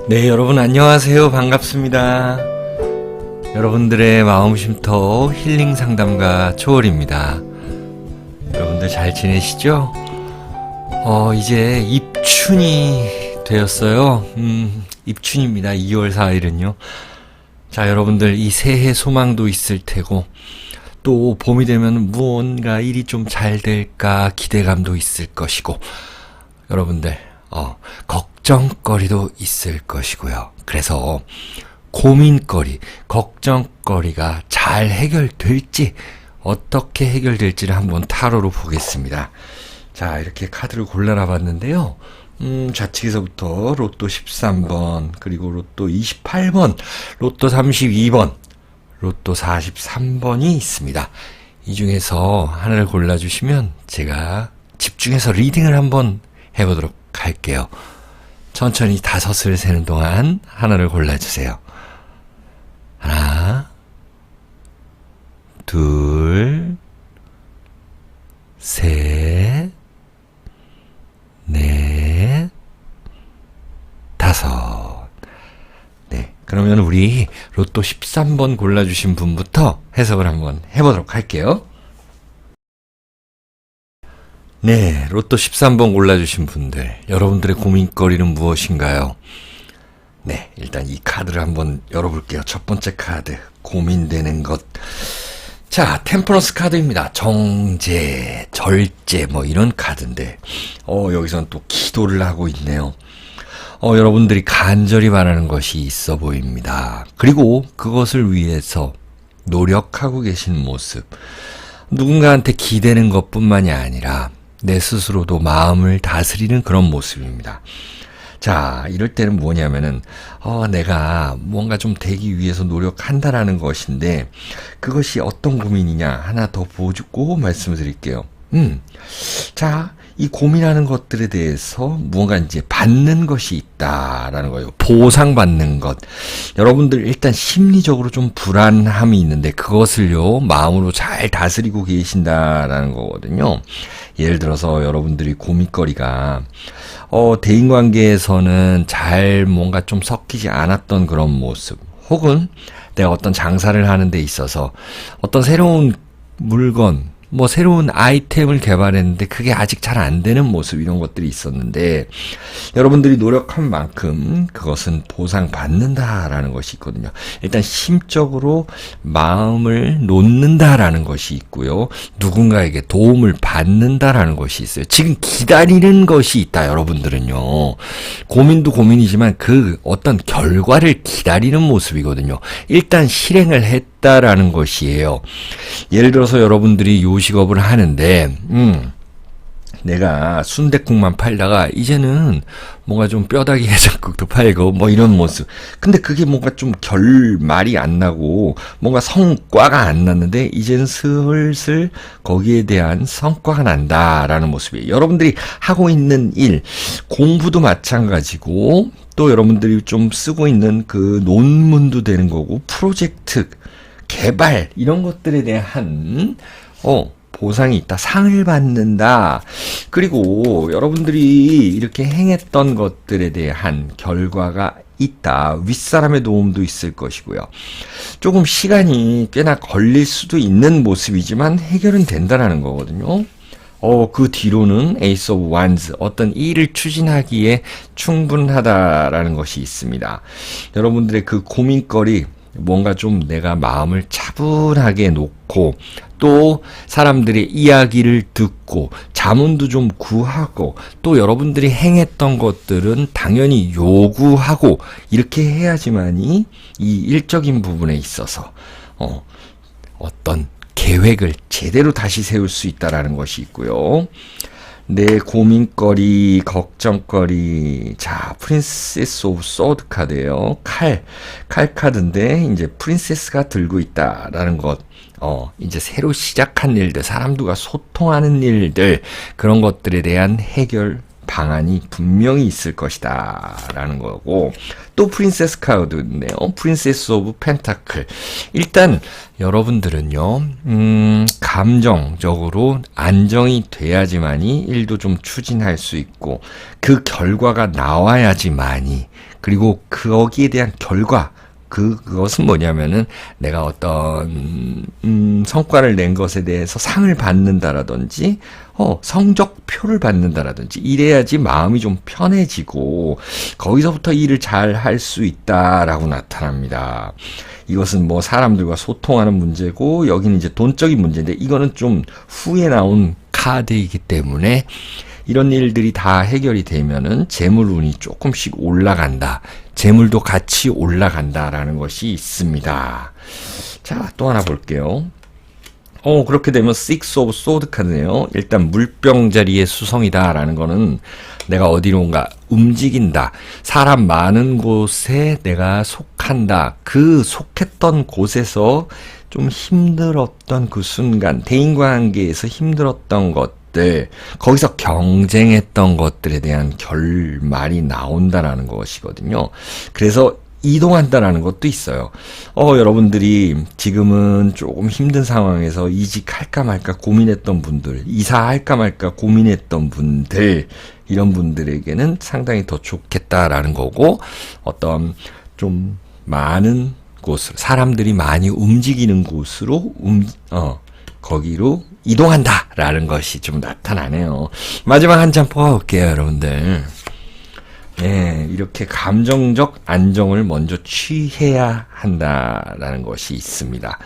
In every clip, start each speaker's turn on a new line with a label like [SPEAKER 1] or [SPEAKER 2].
[SPEAKER 1] 네, 여러분 안녕하세요. 반갑습니다. 여러분들의 마음 쉼터 힐링 상담가 초월입니다. 여러분들 잘 지내시죠? 이제 입춘이 되었어요. 입춘입니다. 2월 4일은요. 자, 여러분들 이 새해 소망도 있을 테고 또 봄이 되면 무언가 일이 좀 잘 될까 기대감도 있을 것이고 여러분들 걱정거리도 있을 것이고요. 그래서 고민거리, 걱정거리가 잘 해결될지 어떻게 해결될지를 한번 타로로 보겠습니다. 자, 이렇게 카드를 골라놔 봤는데요. 좌측에서부터 로또 13번, 그리고 로또 28번, 로또 32번, 로또 43번이 있습니다. 이 중에서 하나를 골라주시면 제가 집중해서 리딩을 한번 해보도록 할게요. 천천히 5을 세는 동안 하나를 골라주세요. 하나, 둘, 셋, 넷, 5. 네, 그러면 우리 로또 13번 골라주신 분부터 해석을 한번 해보도록 할게요. 네, 로또 13번 골라주신 분들, 여러분들의 고민거리는 무엇인가요? 네, 일단 이 카드를 한번 열어볼게요. 첫 번째 카드, 고민되는 것. 자, 템퍼런스 카드입니다. 정제, 절제, 이런 카드인데, 여기서는 또 기도를 하고 있네요. 여러분들이 간절히 바라는 것이 있어 보입니다. 그리고 그것을 위해서 노력하고 계신 모습. 누군가한테 기대는 것뿐만이 아니라 내 스스로도 마음을 다스리는 그런 모습입니다. 자, 이럴 때는 뭐냐면은 내가 뭔가 좀 되기 위해서 노력한다라는 것인데 그것이 어떤 고민이냐 하나 더 보고 말씀을 드릴게요. 자, 이 고민하는 것들에 대해서 무언가 이제 받는 것이 있다라는 거예요. 보상받는 것. 여러분들 일단 심리적으로 좀 불안함이 있는데 그것을요, 마음으로 잘 다스리고 계신다라는 거거든요. 예를 들어서 여러분들이 고민거리가 대인관계에서는 잘 뭔가 좀 섞이지 않았던 그런 모습, 혹은 내가 어떤 장사를 하는 데 있어서 어떤 새로운 물건, 새로운 아이템을 개발했는데 그게 아직 잘 안 되는 모습, 이런 것들이 있었는데 여러분들이 노력한 만큼 그것은 보상받는다라는 것이 있거든요. 일단 심적으로 마음을 놓는다라는 것이 있고요. 누군가에게 도움을 받는다라는 것이 있어요. 지금 기다리는 것이 있다, 여러분들은요. 고민도 고민이지만 그 어떤 결과를 기다리는 모습이거든요. 일단 실행을 했다라는 것이에요. 예를 들어서 여러분들이 요식업을 하는데 내가 순댓국만 팔다가 이제는 뭔가 좀 뼈다귀 해장국도 팔고 이런 모습. 근데 그게 뭔가 좀 결말이 안 나고 뭔가 성과가 안 났는데 이제는 슬슬 거기에 대한 성과가 난다라는 모습이에요. 여러분들이 하고 있는 일, 공부도 마찬가지고 또 여러분들이 좀 쓰고 있는 그 논문도 되는 거고 프로젝트, 개발, 이런 것들에 대한 보상이 있다. 상을 받는다. 그리고 여러분들이 이렇게 행했던 것들에 대한 결과가 있다. 윗사람의 도움도 있을 것이고요. 조금 시간이 꽤나 걸릴 수도 있는 모습이지만 해결은 된다라는 거거든요. 그 뒤로는 에이스 오브 완즈, 어떤 일을 추진하기에 충분하다라는 것이 있습니다. 여러분들의 그 고민거리, 뭔가 좀 내가 마음을 차분하게 놓고 또 사람들의 이야기를 듣고 자문도 좀 구하고 또 여러분들이 행했던 것들은 당연히 요구하고 이렇게 해야지만이 이 일적인 부분에 있어서 어떤 계획을 제대로 다시 세울 수 있다라는 것이 있고요. 내 고민거리, 걱정거리. 자, 프린세스 오브 소드 카드예요. 칼 카드인데 이제 프린세스가 들고 있다라는 것. 이제 새로 시작한 일들, 사람들과 소통하는 일들, 그런 것들에 대한 해결 방안이 분명히 있을 것이다 라는 거고, 또 프린세스 카드인데요. 프린세스 오브 펜타클. 일단 여러분들은요, 감정적으로 안정이 돼야지만이 일도 좀 추진할 수 있고, 그 결과가 나와야지만이, 그리고 거기에 대한 결과, 그것은 뭐냐면은 내가 어떤 성과를 낸 것에 대해서 상을 받는다라든지 성적표를 받는다라든지 이래야지 마음이 좀 편해지고 거기서부터 일을 잘 할 수 있다라고 나타납니다. 이것은 뭐 사람들과 소통하는 문제고 여기는 이제 돈적인 문제인데 이거는 좀 후에 나온 카드이기 때문에 이런 일들이 다 해결이 되면은 재물운이 조금씩 올라간다. 재물도 같이 올라간다라는 것이 있습니다. 자, 또 하나 볼게요. 그렇게 되면 Six of Sword 카드네요. 일단 물병 자리의 수성이다라는 거는 내가 어디론가 움직인다. 사람 많은 곳에 내가 속한다. 그 속했던 곳에서 좀 힘들었던 그 순간, 대인관계에서 힘들었던 것들, 거기서 경쟁했던 것들에 대한 결말이 나온다라는 것이거든요. 그래서 이동한다라는 것도 있어요. 여러분들이 지금은 조금 힘든 상황에서 이직할까 말까 고민했던 분들, 이사할까 말까 고민했던 분들, 이런 분들에게는 상당히 더 좋겠다라는 거고, 어떤 좀 많은 곳으로, 사람들이 많이 움직이는 곳으로 거기로 이동한다라는 것이 좀 나타나네요. 마지막 한 장 뽑아볼게요, 여러분들. 네, 이렇게 감정적 안정을 먼저 취해야 한다라는 것이 있습니다.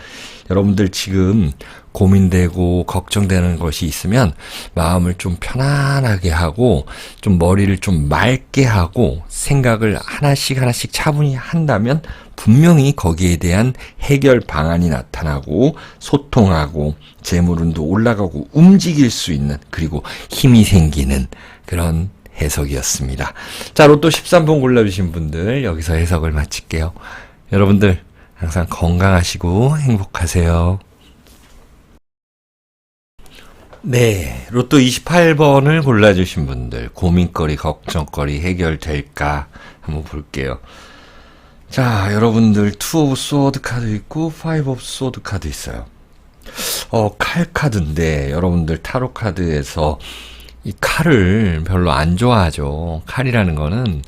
[SPEAKER 1] 여러분들 지금 고민되고 걱정되는 것이 있으면 마음을 좀 편안하게 하고 좀 머리를 좀 맑게 하고 생각을 하나씩 차분히 한다면 분명히 거기에 대한 해결 방안이 나타나고 소통하고 재물운도 올라가고 움직일 수 있는, 그리고 힘이 생기는 그런 해석이었습니다. 자, 로또 13번 골라주신 분들 여기서 해석을 마칠게요. 여러분들 항상 건강하시고 행복하세요. 네, 로또 28번을 골라주신 분들 고민거리, 걱정거리 해결될까 한번 볼게요. 자, 여러분들 2 오브 소드 카드 있고 5 오브 소드 카드 있어요. 칼 카드인데 여러분들 타로 카드에서 이 칼을 별로 안 좋아하죠. 칼이라는 거는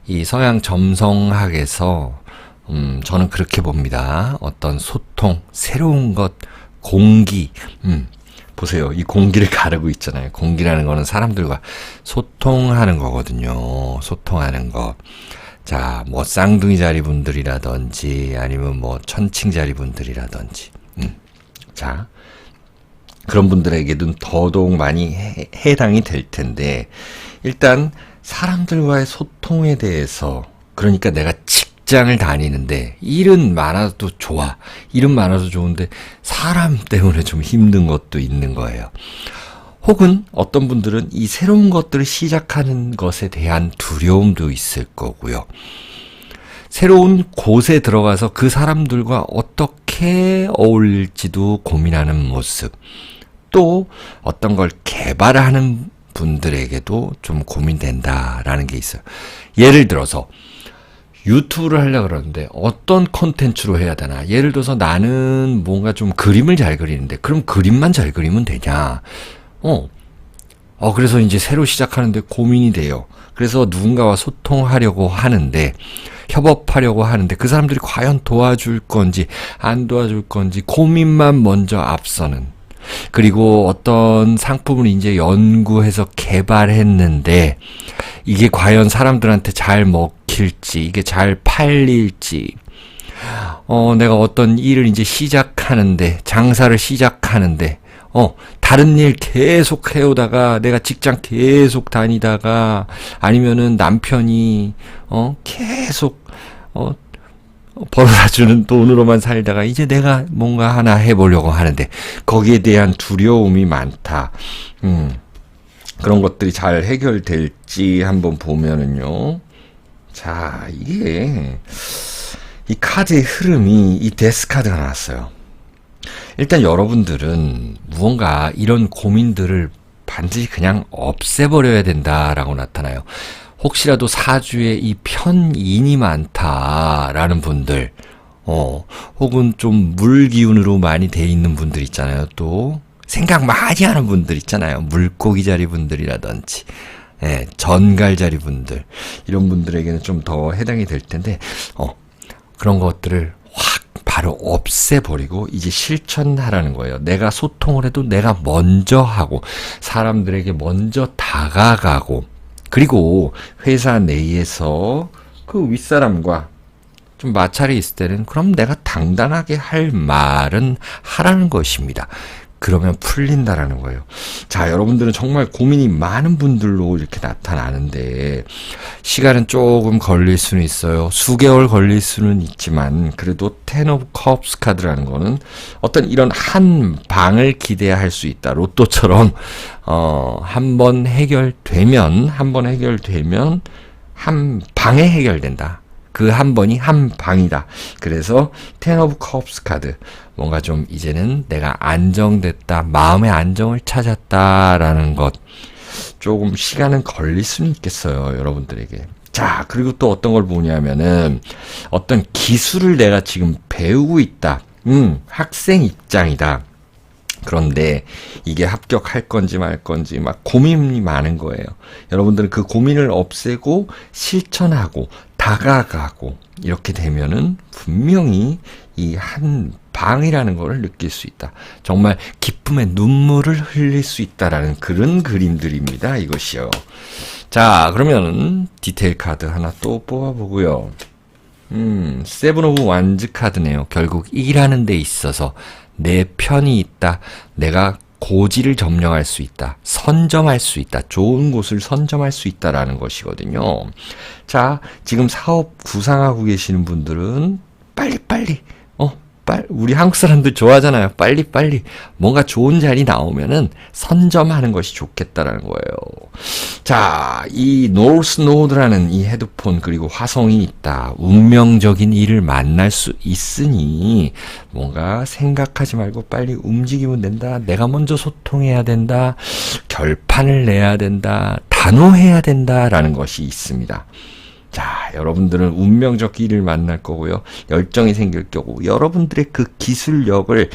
[SPEAKER 1] 이 서양 점성학에서 저는 그렇게 봅니다. 어떤 소통, 새로운 것, 공기, 보세요. 이 공기를 가르고 있잖아요. 공기라는 거는 사람들과 소통하는 거거든요. 소통하는 것. 자, 뭐 쌍둥이 자리 분들이라든지 아니면 뭐 천칭 자리 분들이라든지. 자, 그런 분들에게는 더더욱 많이 해당이 될 텐데, 일단 사람들과의 소통에 대해서, 그러니까 내가 직장을 다니는데 일은 많아도 좋아, 일은 많아도 좋은데 사람 때문에 좀 힘든 것도 있는 거예요. 혹은 어떤 분들은 이 새로운 것들을 시작하는 것에 대한 두려움도 있을 거고요. 새로운 곳에 들어가서 그 사람들과 어떻게 어울릴지도 고민하는 모습, 또 어떤 걸 개발하는 분들에게도 좀 고민된다라는 게 있어요. 예를 들어서 유튜브를 하려고 그러는데 어떤 콘텐츠로 해야 되나? 예를 들어서 나는 뭔가 좀 그림을 잘 그리는데 그럼 그림만 잘 그리면 되냐? 그래서 이제 새로 시작하는데 고민이 돼요. 그래서 누군가와 소통하려고 하는데, 협업하려고 하는데 그 사람들이 과연 도와줄 건지 안 도와줄 건지 고민만 먼저 앞서는, 그리고 어떤 상품을 이제 연구해서 개발했는데 이게 과연 사람들한테 잘 먹힐지, 이게 잘 팔릴지, 내가 어떤 일을 이제 시작하는데, 장사를 시작하는데, 다른 일 계속 해오다가, 내가 직장 계속 다니다가, 아니면은 남편이, 계속, 벌어다주는 돈으로만 살다가, 이제 내가 뭔가 하나 해보려고 하는데, 거기에 대한 두려움이 많다. 그런 것들이 잘 해결될지 한번 보면은요. 자, 이게, 이 카드의 흐름이, 이 데스 카드가 나왔어요. 일단 여러분들은 무언가 이런 고민들을 반드시 그냥 없애버려야 된다라고 나타나요. 혹시라도 사주에 이 편인이 많다라는 분들, 혹은 좀 물 기운으로 많이 돼 있는 분들 있잖아요. 또 생각 많이 하는 분들 있잖아요. 물고기 자리 분들이라든지, 전갈 자리 분들, 이런 분들에게는 좀 더 해당이 될 텐데, 그런 것들을 확 바로 없애버리고 이제 실천하라는 거예요. 내가 소통을 해도 내가 먼저 하고, 사람들에게 먼저 다가가고, 그리고 회사 내에서 그 윗사람과 좀 마찰이 있을 때는 그럼 내가 당당하게 할 말은 하라는 것입니다. 그러면 풀린다라는 거예요. 자, 여러분들은 정말 고민이 많은 분들로 이렇게 나타나는데 시간은 조금 걸릴 수는 있어요. 수개월 걸릴 수는 있지만 그래도 텐 오브 컵스 카드라는 거는 어떤 이런 한 방을 기대할 수 있다. 로또처럼 한 번 해결되면 한 방에 해결된다. 그 한 번이 한 방이다. 그래서 텐 오브 컵스 카드, 뭔가 좀 이제는 내가 안정됐다, 마음의 안정을 찾았다라는 것, 조금 시간은 걸릴 수는 있겠어요, 여러분들에게. 자, 그리고 또 어떤 걸 보냐면은 어떤 기술을 내가 지금 배우고 있다. 학생 입장이다. 그런데 이게 합격할 건지 말 건지 막 고민이 많은 거예요. 여러분들은 그 고민을 없애고 실천하고 다가가고 이렇게 되면은 분명히 이 한 방이라는 걸 느낄 수 있다. 정말 기쁨의 눈물을 흘릴 수 있다라는 그런 그림들입니다. 이것이요. 자, 그러면 디테일 카드 하나 또 뽑아보고요. 세븐 오브 완즈 카드네요. 결국 일하는 데 있어서 내 편이 있다. 내가 고지를 점령할 수 있다. 선점할 수 있다. 좋은 곳을 선점할 수 있다라는 것이거든요. 자, 지금 사업 구상하고 계시는 분들은 빨리빨리, 우리 한국 사람들 좋아하잖아요. 빨리빨리 뭔가 좋은 자리 나오면은 선점하는 것이 좋겠다라는 거예요. 자, 이 노스 노드라는 이 헤드폰 그리고 화성이 있다. 운명적인 일을 만날 수 있으니 뭔가 생각하지 말고 빨리 움직이면 된다. 내가 먼저 소통해야 된다. 결판을 내야 된다. 단호해야 된다라는 것이 있습니다. 자, 여러분들은 운명적 일을 만날 거고요. 열정이 생길 거고 여러분들의 그 기술력을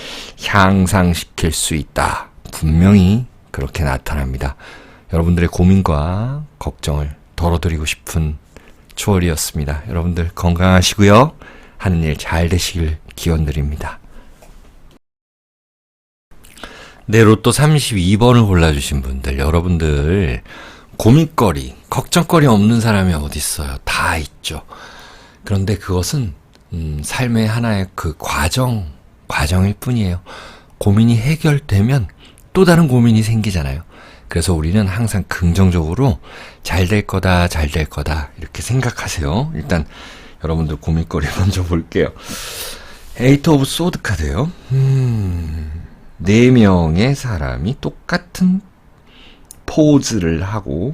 [SPEAKER 1] 향상시킬 수 있다. 분명히 그렇게 나타납니다. 여러분들의 고민과 걱정을 덜어드리고 싶은 추월이었습니다. 여러분들 건강하시고요. 하는 일 잘 되시길 기원드립니다. 네, 로또 32번을 골라주신 분들, 여러분들 고민거리, 걱정거리 없는 사람이 어디 있어요? 다 있죠. 그런데 그것은 삶의 하나의 그 과정일 뿐이에요. 고민이 해결되면 또 다른 고민이 생기잖아요. 그래서 우리는 항상 긍정적으로 잘 될 거다, 잘 될 거다 이렇게 생각하세요. 일단 여러분들 고민거리 먼저 볼게요. 에이트 오브 소드 카드예요. 4명의 사람이 똑같은 포즈를 하고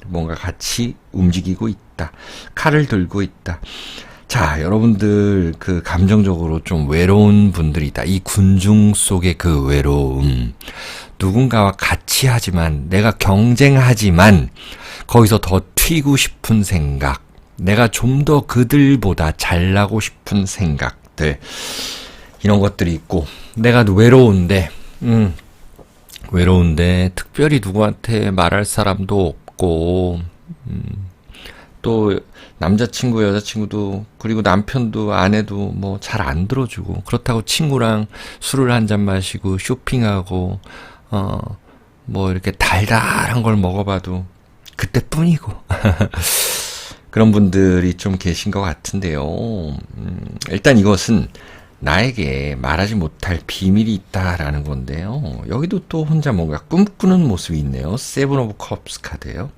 [SPEAKER 1] 뭔가 같이 움직이고 있다. 칼을 들고 있다. 자, 여러분들 그 감정적으로 좀 외로운 분들이다. 이 군중 속의 그 외로움. 누군가와 같이 하지만, 내가 경쟁하지만 거기서 더 튀고 싶은 생각. 내가 좀 더 그들보다 잘나고 싶은 생각들. 이런 것들이 있고, 내가 외로운데 특별히 누구한테 말할 사람도 없고, 또 남자친구 여자친구도 그리고 남편도 아내도 뭐 잘 안 들어주고, 그렇다고 친구랑 술을 한잔 마시고 쇼핑하고 뭐 이렇게 달달한 걸 먹어봐도 그때뿐이고 그런 분들이 좀 계신 것 같은데요. 일단 이것은 나에게 말하지 못할 비밀이 있다라는 건데요. 여기도 또 혼자 뭔가 꿈꾸는 모습이 있네요. 세븐 오브 컵스 카드예요.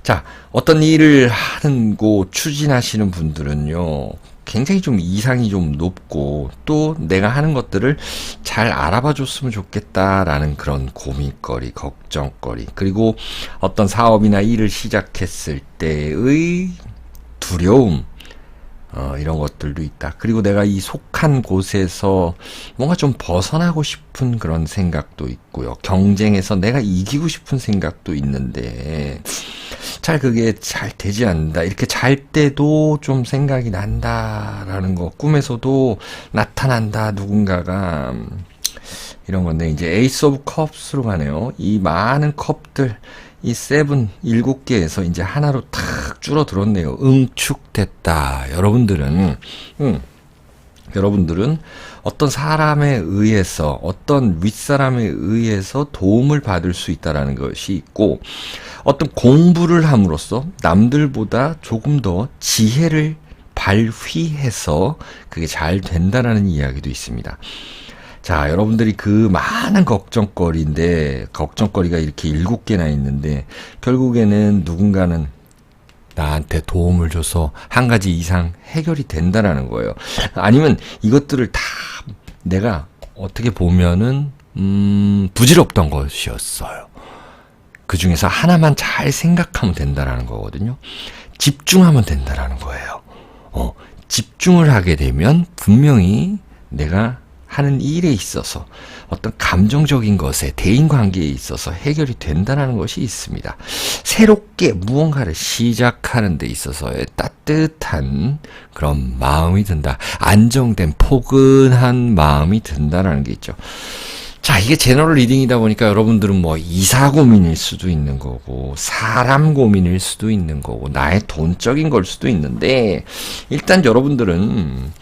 [SPEAKER 1] 자, 어떤 일을 하고 추진하시는 분들은요, 굉장히 좀 이상이 좀 높고, 또 내가 하는 것들을 잘 알아봐 줬으면 좋겠다라는 그런 고민거리, 걱정거리, 그리고 어떤 사업이나 일을 시작했을 때의 두려움, 이런 것들도 있다. 그리고 내가 이 속한 곳에서 뭔가 좀 벗어나고 싶은 그런 생각도 있고요. 경쟁에서 내가 이기고 싶은 생각도 있는데 잘 그게 잘 되지 않는다. 이렇게 잘 때도 좀 생각이 난다라는 거, 꿈에서도 나타난다 누군가가, 이런 건데 이제 에이스 오브 컵스로 가네요. 이 많은 컵들, 이 세븐 7개에서 이제 하나로 탁 줄어들었네요. 응축됐다. 여러분들은 어떤 사람에 의해서, 어떤 윗사람에 의해서 도움을 받을 수 있다라는 것이 있고, 어떤 공부를 함으로써 남들보다 조금 더 지혜를 발휘해서 그게 잘 된다라는 이야기도 있습니다. 자, 여러분들이 그 많은 걱정거리가 이렇게 7개나 있는데, 결국에는 누군가는 나한테 도움을 줘서 한 가지 이상 해결이 된다라는 거예요. 아니면 이것들을 다 내가 어떻게 보면은 부질없던 것이었어요. 그 중에서 하나만 잘 생각하면 된다라는 거거든요. 집중하면 된다라는 거예요. 집중을 하게 되면 분명히 내가 하는 일에 있어서 어떤 감정적인 것에, 대인관계에 있어서 해결이 된다는 것이 있습니다. 새롭게 무언가를 시작하는 데 있어서의 따뜻한 그런 마음이 든다. 안정된 포근한 마음이 든다는 게 있죠. 자, 이게 제너럴 리딩이다 보니까 여러분들은 뭐 이사 고민일 수도 있는 거고, 사람 고민일 수도 있는 거고, 나의 돈적인 걸 수도 있는데, 일단 여러분들은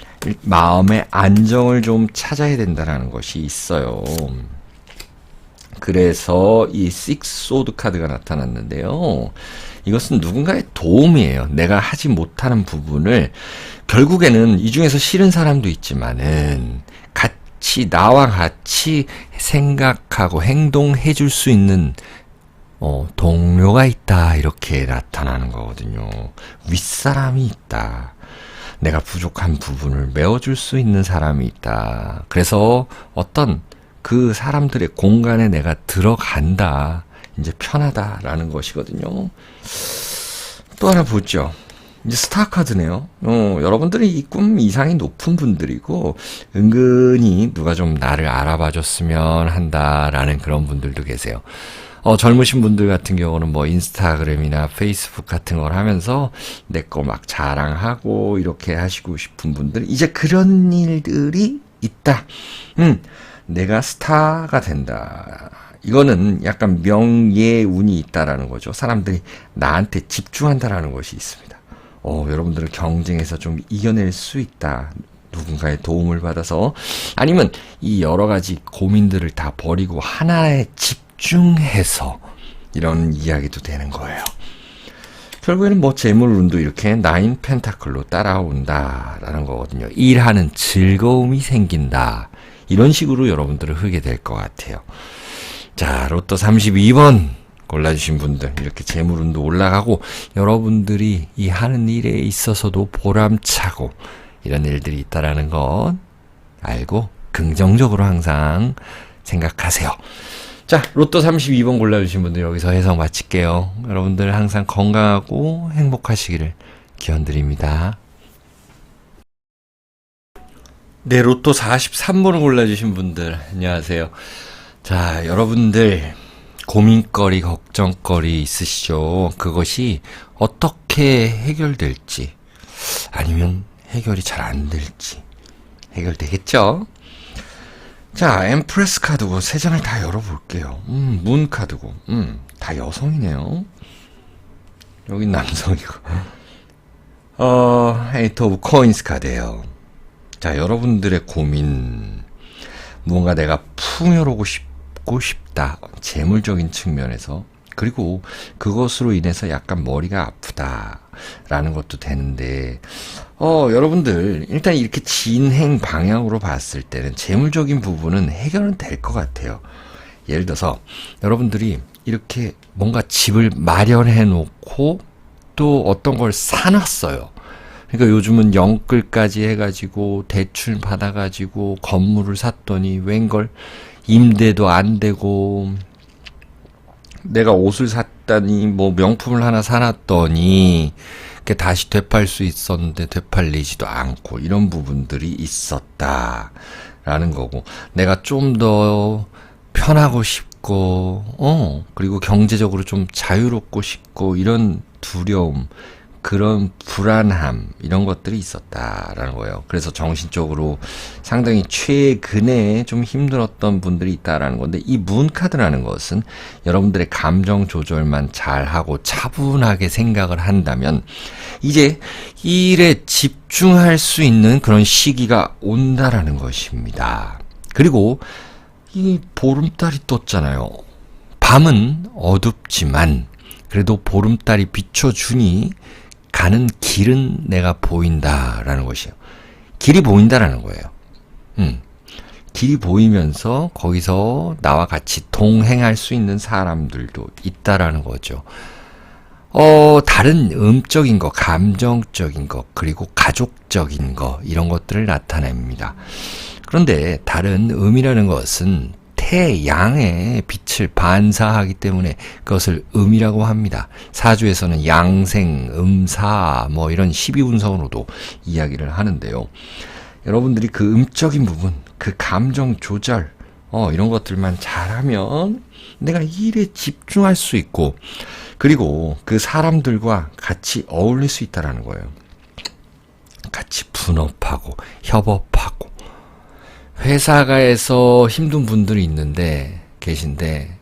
[SPEAKER 1] 마음의 안정을 좀 찾아야 된다는 것이 있어요. 그래서 이 식스 소드 카드가 나타났는데요. 이것은 누군가의 도움이에요. 내가 하지 못하는 부분을, 결국에는 이 중에서 싫은 사람도 있지만은 나와 같이 생각하고 행동해 줄 수 있는 동료가 있다, 이렇게 나타나는 거거든요. 윗사람이 있다. 내가 부족한 부분을 메워줄 수 있는 사람이 있다. 그래서 어떤 그 사람들의 공간에 내가 들어간다. 이제 편하다라는 것이거든요. 또 하나 보죠. 이제 스타 카드네요. 여러분들이 이 꿈 이상이 높은 분들이고, 은근히 누가 좀 나를 알아봐 줬으면 한다라는 그런 분들도 계세요. 젊으신 분들 같은 경우는 뭐 인스타그램이나 페이스북 같은 걸 하면서 내 거 막 자랑하고 이렇게 하시고 싶은 분들, 이제 그런 일들이 있다. 내가 스타가 된다. 이거는 약간 명예운이 있다라는 거죠. 사람들이 나한테 집중한다라는 것이 있습니다. 여러분들은 경쟁에서 좀 이겨낼 수 있다. 누군가의 도움을 받아서, 아니면 이 여러 가지 고민들을 다 버리고 하나에 집중해서, 이런 이야기도 되는 거예요. 결국에는 뭐 재물운도 이렇게 9 펜타클로 따라온다라는 거거든요. 일하는 즐거움이 생긴다. 이런 식으로 여러분들은 흐게 될 것 같아요. 자, 로또 32번 골라주신 분들, 이렇게 재물운도 올라가고 여러분들이 이 하는 일에 있어서도 보람차고 이런 일들이 있다라는 것 알고 긍정적으로 항상 생각하세요. 자, 로또 32번 골라주신 분들 여기서 해석 마칠게요. 여러분들 항상 건강하고 행복하시기를 기원드립니다. 네, 로또 43번을 골라주신 분들 안녕하세요. 자, 여러분들 고민거리, 걱정거리 있으시죠? 그것이 어떻게 해결될지, 아니면 해결이 잘 안 될지. 해결되겠죠? 자, 엠프레스 카드고 3장을 다 열어볼게요. 문 카드고, 다 여성이네요. 여긴 남성이고. 에이트 오브 코인스 카드예요. 자, 여러분들의 고민, 무언가 내가 풍요로우고 싶다. 재물적인 측면에서. 그리고 그것으로 인해서 약간 머리가 아프다라는 것도 되는데, 여러분들 일단 이렇게 진행 방향으로 봤을 때는 재물적인 부분은 해결은 될 것 같아요. 예를 들어서 여러분들이 이렇게 뭔가 집을 마련해 놓고 또 어떤 걸 사놨어요. 그러니까 요즘은 영끌까지 해가지고 대출 받아가지고 건물을 샀더니 웬걸 임대도 안 되고, 내가 옷을 샀다니 뭐 명품을 하나 사놨더니 그게 다시 되팔 수 있었는데 되팔리지도 않고 이런 부분들이 있었다라는 거고, 내가 좀 더 편하고 싶고 그리고 경제적으로 좀 자유롭고 싶고 이런 두려움, 그런 불안함 이런 것들이 있었다라는 거예요. 그래서 정신적으로 상당히 최근에 좀 힘들었던 분들이 있다라는 건데, 이 문카드라는 것은 여러분들의 감정 조절만 잘하고 차분하게 생각을 한다면 이제 이 일에 집중할 수 있는 그런 시기가 온다라는 것입니다. 그리고 이 보름달이 떴잖아요. 밤은 어둡지만 그래도 보름달이 비춰주니 가는 길은 내가 보인다라는 것이에요. 길이 보인다라는 거예요. 길이 보이면서 거기서 나와 같이 동행할 수 있는 사람들도 있다라는 거죠. 다른 음적인 거, 감정적인 거, 그리고 가족적인 거, 이런 것들을 나타냅니다. 그런데 다른 음이라는 것은 태양의 빛을 반사하기 때문에 그것을 음이라고 합니다. 사주에서는 양생, 음사 뭐 이런 12운성으로도 이야기를 하는데요. 여러분들이 그 음적인 부분, 그 감정 조절 이런 것들만 잘하면 내가 이 일에 집중할 수 있고, 그리고 그 사람들과 같이 어울릴 수 있다는 거예요. 같이 분업하고 협업하고. 회사가에서 힘든 분들이 계신데,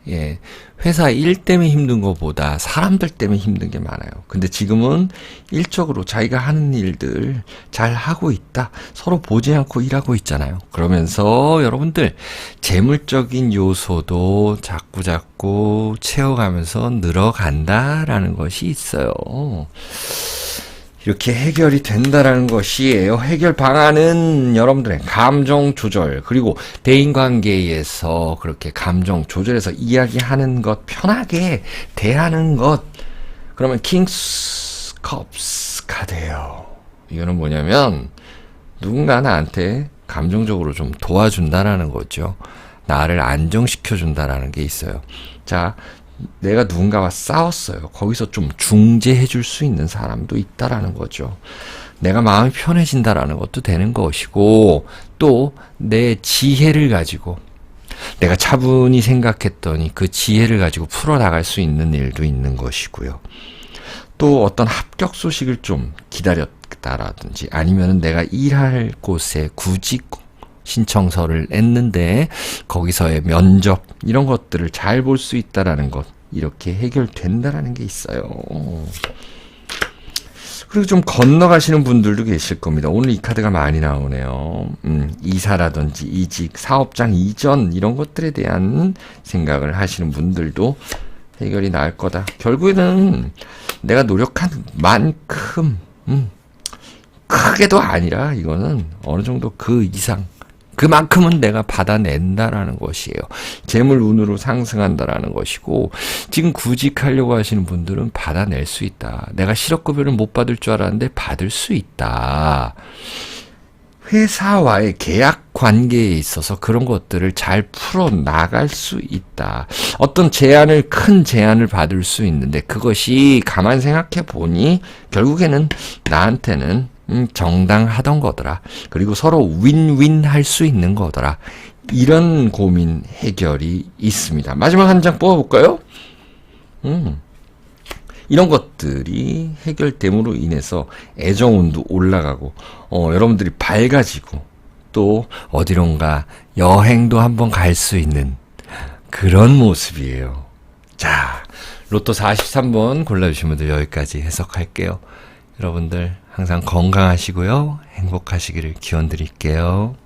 [SPEAKER 1] 회사 일 때문에 힘든 것보다 사람들 때문에 힘든 게 많아요. 근데 지금은 일적으로 자기가 하는 일들 잘 하고 있다. 서로 보지 않고 일하고 있잖아요. 그러면서 여러분들 재물적인 요소도 자꾸 채워가면서 늘어간다라는 것이 있어요. 이렇게 해결이 된다라는 것이에요. 해결 방안은 여러분들의 감정 조절, 그리고 대인관계에서 그렇게 감정 조절해서 이야기하는 것, 편하게 대하는 것. 그러면 킹스 컵스 카드예요. 이거는 뭐냐면 누군가 나한테 감정적으로 좀 도와준다라는 거죠. 나를 안정시켜준다라는 게 있어요. 자, 내가 누군가와 싸웠어요. 거기서 좀 중재해 줄 수 있는 사람도 있다라는 거죠. 내가 마음이 편해진다라는 것도 되는 것이고, 또 내 지혜를 가지고 내가 차분히 생각했더니 그 지혜를 가지고 풀어나갈 수 있는 일도 있는 것이고요. 또 어떤 합격 소식을 좀 기다렸다라든지, 아니면은 내가 일할 곳에 구직 신청서를 냈는데 거기서의 면접 이런 것들을 잘 볼 수 있다라는 것, 이렇게 해결된다라는 게 있어요. 그리고 좀 건너가시는 분들도 계실 겁니다. 오늘 이 카드가 많이 나오네요. 이사라든지 이직, 사업장 이전 이런 것들에 대한 생각을 하시는 분들도 해결이 날 거다. 결국에는 내가 노력한 만큼 크게도 아니라 이거는 어느 정도 그 이상, 그만큼은 내가 받아낸다라는 것이에요. 재물 운으로 상승한다라는 것이고, 지금 구직하려고 하시는 분들은 받아낼 수 있다. 내가 실업급여를 못 받을 줄 알았는데 받을 수 있다. 회사와의 계약 관계에 있어서 그런 것들을 잘 풀어나갈 수 있다. 어떤 큰 제안을 받을 수 있는데 그것이 가만 생각해 보니 결국에는 나한테는 정당하던 거더라. 그리고 서로 윈윈 할 수 있는 거더라. 이런 고민 해결이 있습니다. 마지막 한 장 뽑아볼까요? 이런 것들이 해결됨으로 인해서 애정운도 올라가고, 여러분들이 밝아지고, 또 어디론가 여행도 한번 갈 수 있는 그런 모습이에요. 자, 로또 43번 골라주신 분들 여기까지 해석할게요. 여러분들 항상 건강하시고요. 행복하시기를 기원 드릴게요.